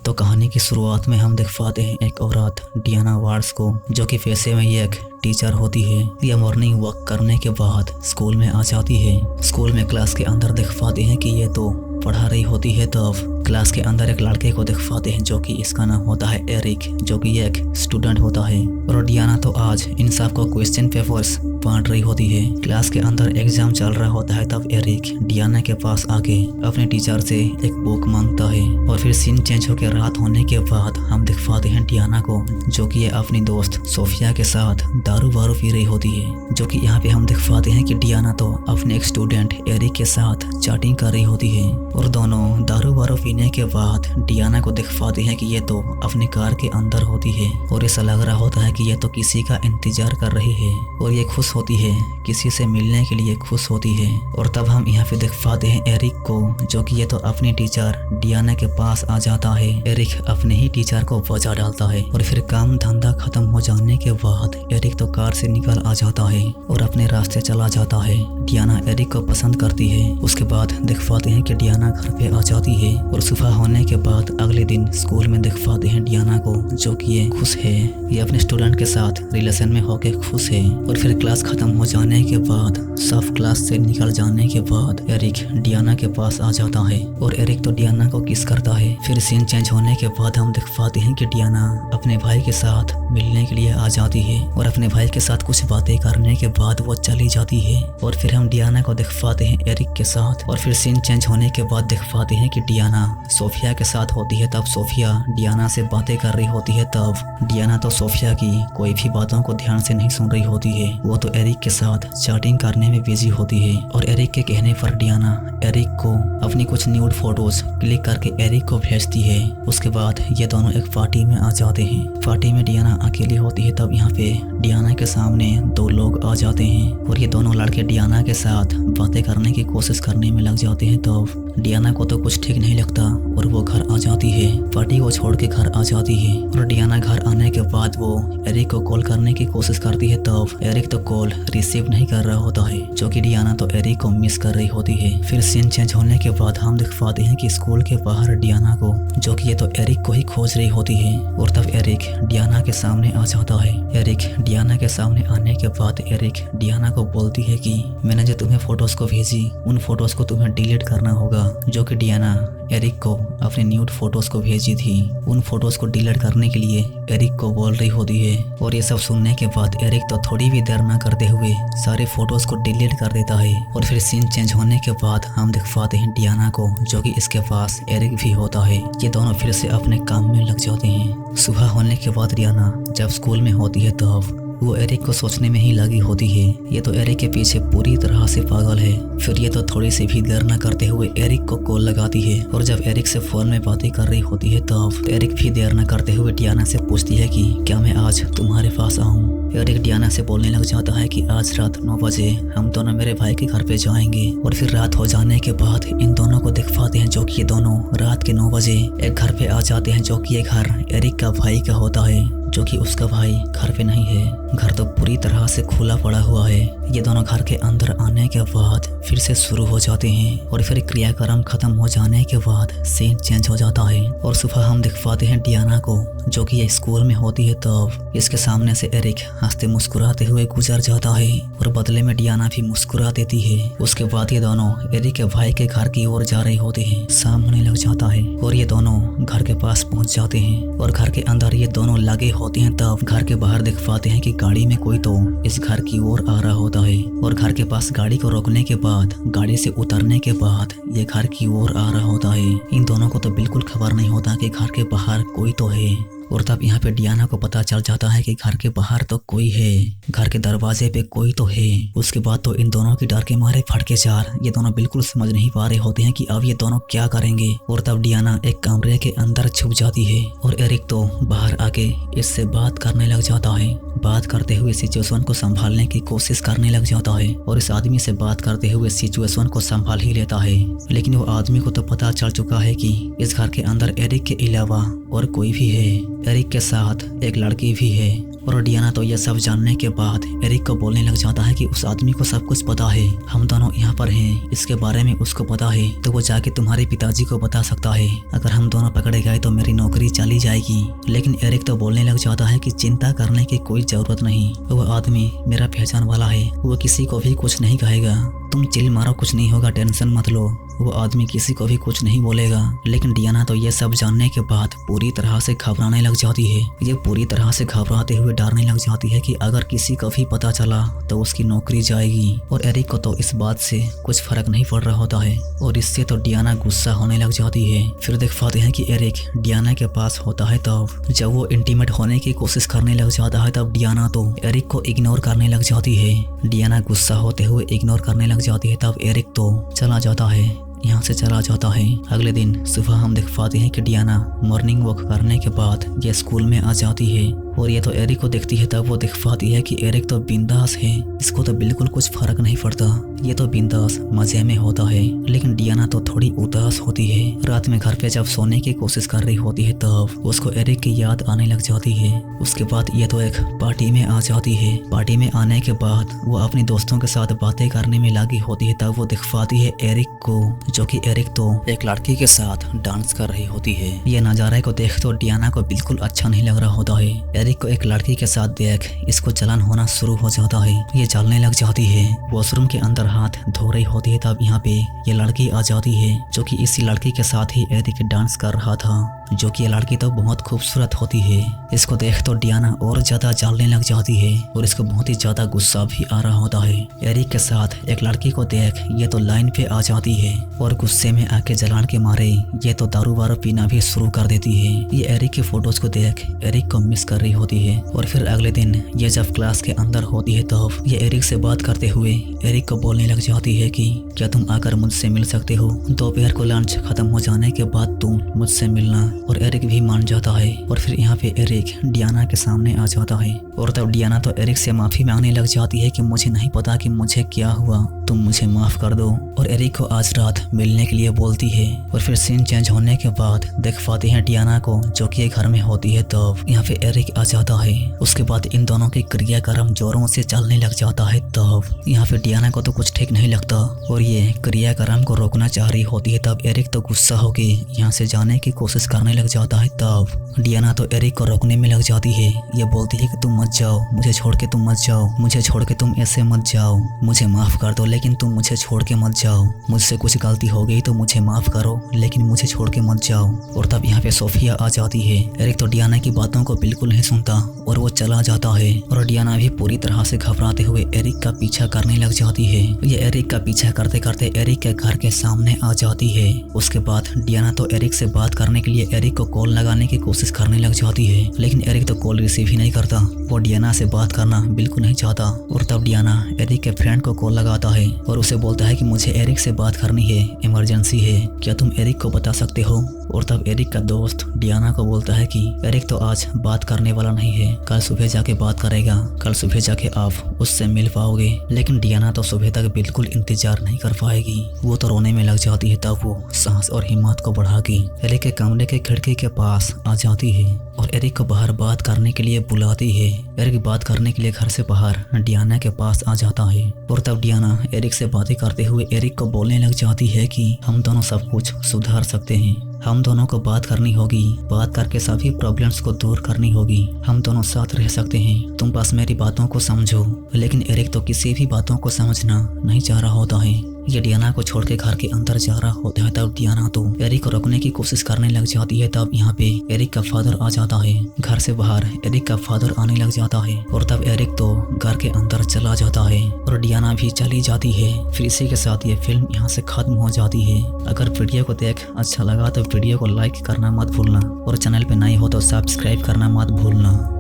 तो कहानी की शुरुआत में हम देख पाते हैं एक औरत डियाना वार्ड्स को, जो कि पेशे में ये एक टीचर होती है। यह मॉर्निंग वॉक करने के बाद स्कूल में आ जाती है। स्कूल में क्लास के अंदर देख पाते हैं कि ये तो पढ़ा रही होती है। तब क्लास के अंदर एक लड़के को देख पाते हैं, जो कि इसका नाम होता है एरिक, जो कि एक स्टूडेंट होता है। और डियाना तो आज इन सब को क्वेश्चन पेपर्स बांट रही होती है। क्लास के अंदर एग्जाम चल रहा होता है। तब एरिक डियाना के पास आके अपने टीचर से एक बुक मांगता है। और फिर सीन चेंज होकर रात होने के बाद हम देख पाते हैं डियाना को, जो कि ये अपनी दोस्त सोफिया के साथ दारू वारू पी रही होती है। जो कि यहाँ पे हम देख पाते हैं कि डियाना तो अपने एक स्टूडेंट एरिक के साथ चैटिंग कर रही होती है। और दोनों दारू वारू पीने के बाद डियाना को देख पाते हैं कि ये तो अपनी कार के अंदर होती है। और ऐसा लग रहा होता है कि ये तो किसी का इंतजार कर रही है और ये खुश होती है, किसी से मिलने के लिए खुश होती है। और तब हम यहाँ पे देख पाते हैं एरिक को, जो कि ये तो अपनी टीचर डियाना के पास आ जाता है। एरिक अपने ही टीचर को बचा डालता है। और फिर काम धंधा खत्म हो जाने के बाद एरिक तो कार से निकल आ जाता है और अपने रास्ते चला जाता है। डियाना एरिक को पसंद करती है। उसके बाद देख पाते हैं कि डियाना घर पे आ जाती है। और सुबह होने के बाद अगले दिन स्कूल में देख पाते हैं डियाना को, जो कि ये खुश है, ये अपने स्टूडेंट के साथ रिलेशन में होके खुश है। और फिर क्लास खत्म हो जाने के बाद, सब क्लास से निकल जाने के बाद एरिक डियाना के पास आ जाता है और एरिक तो डियाना को किस करता है। फिर सीन चेंज होने के बाद हम देख पाते हैं कि डियाना अपने भाई के साथ मिलने के लिए आ जाती है। और अपने भाई के साथ कुछ बातें करने के बाद वो चली जाती है। और फिर हम डियाना को देख पाते हैं एरिक के साथ। और फिर सीन चेंज होने के बाद देख पाते हैं कि डियाना सोफिया के साथ होती है। तब सोफिया डियाना से बातें कर रही होती है। तब डियाना तो सोफिया की कोई भी बातों को ध्यान से नहीं सुन रही होती है। वो तो एरिक के साथ चैटिंग करने में बिजी होती है। और एरिक के कहने पर डियाना एरिक को अपनी कुछ न्यूड फोटोज क्लिक करके एरिक को भेजती है। उसके बाद ये दोनों एक पार्टी में आ जाते हैं। पार्टी में डियाना अकेली होती है। तब यहाँ पे डियाना के सामने दो लोग आ जाते हैं और ये दोनों लड़के डियाना के साथ बातें करने की कोशिश करने में लग जाते हैं। तब डियाना को तो कुछ ठीक नहीं लगता और वो घर आ जाती है। पार्टी को छोड़ के घर आ जाती है। और डियाना घर आने के बाद वो एरिक को कॉल करने की कोशिश करती है। तब एरिक तो कॉल रिसीव नहीं कर रहा होता है, जो कि डियाना तो एरिक को मिस कर रही होती है। फिर सीन चेंज होने के बाद हम देख पाते हैं कि स्कूल के बाहर डियाना को, जो कि ये तो एरिक को ही खोज रही होती है। और तब एरिक डियाना के सामने आ जाता है। एरिक डियाना के सामने आने के बाद एरिक डियाना को बोलती है कि मैंने जो तुम्हें फोटोज को भेजी, उन फोटोज को तुम्हें डिलीट करना होगा। जो कि डियाना एरिक को अपने न्यूड फोटोज को भेजी थी, उन फोटोज को डिलीट करने के लिए एरिक को बोल रही होती है। और ये सब सुनने के बाद एरिक तो थोड़ी भी देर ना करते हुए सारे फोटोज को डिलीट कर देता है। और फिर सीन चेंज होने के बाद हम देख पाते हैं डियाना को, जो कि इसके पास एरिक भी होता है। ये दोनों फिर से अपने काम में लग जाते हैं। सुबह होने के बाद डियाना जब स्कूल में होती है तब वो एरिक को सोचने में ही लगी होती है। ये तो एरिक के पीछे पूरी तरह से पागल है। फिर ये तो थोड़ी सी भी देर न करते हुए एरिक को कॉल लगाती है। और जब एरिक से फोन में बातें कर रही होती है तब तो एरिक भी देर न करते हुए डियाना से पूछती है कि क्या मैं आज तुम्हारे पास आऊँ। एरिक डियाना से बोलने लग जाता है कि आज रात 9 बजे हम दोनों मेरे भाई के घर पे जाएंगे। और फिर रात हो जाने के बाद इन दोनों को देख पाते हैं, जो कि ये दोनों रात के 9 बजे एक घर पे आ जाते हैं, जो कि ये घर एरिक का भाई का होता है, जो कि उसका भाई घर पे नहीं है। घर तो पूरी तरह से खुला पड़ा हुआ है। ये दोनों घर के अंदर आने के बाद फिर से शुरू हो जाते हैं। और फिर क्रियाक्रम खत्म हो जाने के बाद सीन चेंज हो जाता है। और सुबह हम दिख पाते हैं डियाना को, जो कि ये स्कूल में होती है। तब इसके सामने से एरिक हंसते मुस्कुराते हुए गुजर जाता है और बदले में डियाना भी मुस्कुरा देती है। उसके बाद ये दोनों एरिक के भाई के घर की ओर जा रहे होते हैं। शाम होने लग जाता है और ये दोनों घर के पास पहुंच जाते हैं और घर के अंदर ये दोनों लगे होते हैं। तब घर के बाहर देख पाते हैं कि गाड़ी में कोई तो इस घर की ओर आ रहा होता है। और घर के पास गाड़ी को रोकने के बाद, गाड़ी से उतरने के बाद ये घर की ओर आ रहा होता है। इन दोनों को तो बिल्कुल खबर नहीं होता कि घर के बाहर कोई तो है। और तब यहाँ पे डियाना को पता चल जाता है कि घर के बाहर तो कोई है, घर के दरवाजे पे कोई तो है। उसके बाद तो इन दोनों की डर के मारे फटके चार ये दोनों बिल्कुल समझ नहीं पा रहे होते हैं कि अब ये दोनों क्या करेंगे। और तब डियाना एक कमरे के अंदर छुप जाती है और एरिक तो बाहर आके इससे बात करने लग जाता है। बात करते हुए सिचुएशन को संभालने की कोशिश करने लग जाता है और इस आदमी से बात करते हुए सिचुएशन को संभाल ही लेता है। लेकिन वो आदमी को तो पता चल चुका है कि इस घर के अंदर एरिक के अलावा और कोई भी है। एरिक के साथ एक लड़की भी है। और डियाना तो यह सब जानने के बाद एरिक को बोलने लग जाता है कि उस आदमी को सब कुछ पता है, हम दोनों यहाँ पर हैं, इसके बारे में उसको पता है, तो वो जाके तुम्हारे पिताजी को बता सकता है। अगर हम दोनों पकड़े गए तो मेरी नौकरी नौकरी चली जाएगी। लेकिन एरिक तो बोलने लग जाता है कि चिंता करने की कोई जरूरत नहीं, वो आदमी मेरा पहचान वाला है, वो किसी को भी कुछ नहीं कहेगा, तुम चिल मारो, कुछ नहीं होगा, टेंशन मत लो, वो आदमी किसी को भी कुछ नहीं बोलेगा। लेकिन डियाना तो ये सब जानने के बाद पूरी तरह से घबराने लग जाती है। ये पूरी तरह से घबराते हुए डरने लग जाती है कि अगर किसी को भी पता चला तो उसकी नौकरी जाएगी। और एरिक को तो इस बात से कुछ फर्क नहीं पड़ रहा होता है और इससे तो डियाना गुस्सा होने लग जाती है। फिर देख पाते हैं कि एरिक डियाना के पास होता है। तब जब वो इंटीमेट होने की कोशिश करने लग जाता है तब डियाना तो एरिक को इग्नोर करने लग जाती है। डियाना गुस्सा होते हुए इग्नोर करने लग जाती है। तब एरिक तो चला जाता है, यहाँ से चला जाता है। अगले दिन सुबह हम देख पाते हैं कि डियाना मॉर्निंग वॉक करने के बाद ये स्कूल में आ जाती है और ये तो एरिक को देखती है। तब वो देख पाती है कि एरिक तो बिंदास है, इसको तो बिल्कुल कुछ फर्क नहीं पड़ता, ये तो बिंदास मजे में होता है। लेकिन डियाना तो थोड़ी उदास होती है। रात में घर पे जब सोने की कोशिश कर रही होती है तब उसको एरिक की याद आने लग जाती है। उसके बाद ये तो एक पार्टी में आ जाती है। पार्टी में आने के बाद वो अपने दोस्तों के साथ बातें करने में लगी होती है। तब वो देख पाती है एरिक को, जो कि एरिक तो एक लड़की के साथ डांस कर रही होती है। ये नजारे को देख तो डियाना को बिल्कुल अच्छा नहीं लग रहा होता है। एरिक को एक लड़की के साथ देख इसको जलन होना शुरू हो जाता है। ये जलने लग जाती है। वॉशरूम के अंदर हाथ धो रही होती है। तब यहाँ पे ये लड़की आ जाती है, जो कि इसी लड़की के साथ ही एरिक डांस कर रहा था, जो कि ये लड़की तो बहुत खूबसूरत होती है। इसको देख तो डियाना और ज्यादा जलने लग जाती है और इसको बहुत ही ज्यादा गुस्सा भी आ रहा होता है। एरिक के साथ एक लड़की को देख ये तो लाइन पे आ जाती है और गुस्से में आके जलान के मारे ये तो दारू वारू पीना भी शुरू कर देती है। ये एरिक की फोटोज को देख एरिक को मिस कर रही होती है। और फिर अगले दिन ये जब क्लास के अंदर होती है तब ये एरिक से बात करते हुए एरिक को बोलने लग जाती है कि क्या तुम आकर मुझसे मिल सकते हो, दोपहर को लंच खत्म हो जाने के बाद तुम मुझसे मिलना। और एरिक भी मान जाता है। और फिर यहाँ पे एरिक डियाना के सामने आ जाता है और तब डियाना तो एरिक से माफी मांगने लग जाती है कि मुझे नहीं पता कि मुझे क्या हुआ, तुम मुझे माफ कर दो। और एरिक को आज रात मिलने के लिए बोलती है। और फिर सीन चेंज होने के बाद देख पाते हैं डियाना को, जो कि घर में होती है। तब यहाँ पे एरिक आ जाता है। उसके बाद इन दोनों की क्रियाक्रम जोरों से चलने लग जाता है। तब यहाँ पे डियाना को तो कुछ ठीक नहीं लगता और ये क्रियाक्रम को रोकना चाह रही होती है। तब एरिक तो गुस्सा होके यहाँ से जाने की कोशिश करने लग जाता है। तब डियाना तो एरिक को रोकने में लग जाती है। ये बोलती है कि तुम मत जाओ, मुझे छोड़ के तुम मत जाओ, मुझे छोड़ के तुम ऐसे मत जाओ, मुझे माफ कर दो लेकिन तुम मुझे छोड़ के मत जाओ, मुझसे कुछ गलती हो गई तो मुझे माफ करो लेकिन मुझे छोड़ के मत जाओ। और तब यहाँ पे सोफिया आ जाती है। एरिक तो डियाना की बातों को बिल्कुल नहीं सुनता और वो चला जाता है। और डियाना भी पूरी तरह से घबराते हुए एरिक का पीछा करने लग जाती है। ये एरिक का पीछा करते करते एरिक के घर के सामने आ जाती है। उसके बाद डियाना तो एरिक से बात करने के लिए एरिक को कॉल लगाने की कोशिश करने लग जाती है, लेकिन एरिक तो कॉल रिसीव ही नहीं करता। वो डियाना से बात करना बिल्कुल नहीं चाहता। और तब डियाना एरिक के फ्रेंड को कॉल लगाता है और उसे बोलता है कि मुझे एरिक से बात करनी है, इमरजेंसी है, क्या तुम एरिक को बता सकते हो। और तब एरिक का दोस्त डियाना को बोलता है कि एरिक तो आज बात करने वाला नहीं है, कल सुबह जाके बात करेगा, कल सुबह जाके आप उससे मिल पाओगे। लेकिन डियाना तो सुबह तक बिल्कुल इंतजार नहीं कर पाएगी, वो तो रोने में लग जाती है। तब वो सांस और हिम्मत को बढ़ा के एरिक के कमरे के खिड़की के पास आ जाती है और एरिक को बाहर बात करने के लिए बुलाती है। एरिक बात करने के लिए घर से बाहर डियाना के पास आ जाता है और तब डियाना एरिक से बातें करते हुए एरिक को बोलने लग जाती है कि हम दोनों सब कुछ सुधार सकते हैं, हम दोनों को बात करनी होगी, बात करके सभी प्रॉब्लम्स को दूर करनी होगी, हम दोनों साथ रह सकते हैं, तुम बस मेरी बातों को समझो। लेकिन एरिक तो किसी भी बातों को समझना नहीं चाह रहा होता है। ये डियाना को छोड़ के घर के अंदर जा रहा होता है। तब डियाना तो एरिक को रोकने की कोशिश करने लग जाती है। तब यहाँ पे एरिक का फादर आ जाता है। घर से बाहर एरिक का फादर आने लग जाता है और तब एरिक तो घर के अंदर चला जाता है और डियाना भी चली जाती है। फिर इसी के साथ ये फिल्म यहाँ से खत्म हो जाती है। अगर वीडियो को देख अच्छा लगा तो वीडियो को लाइक करना मत भूलना और चैनल पे नए हो तो सब्सक्राइब करना मत भूलना।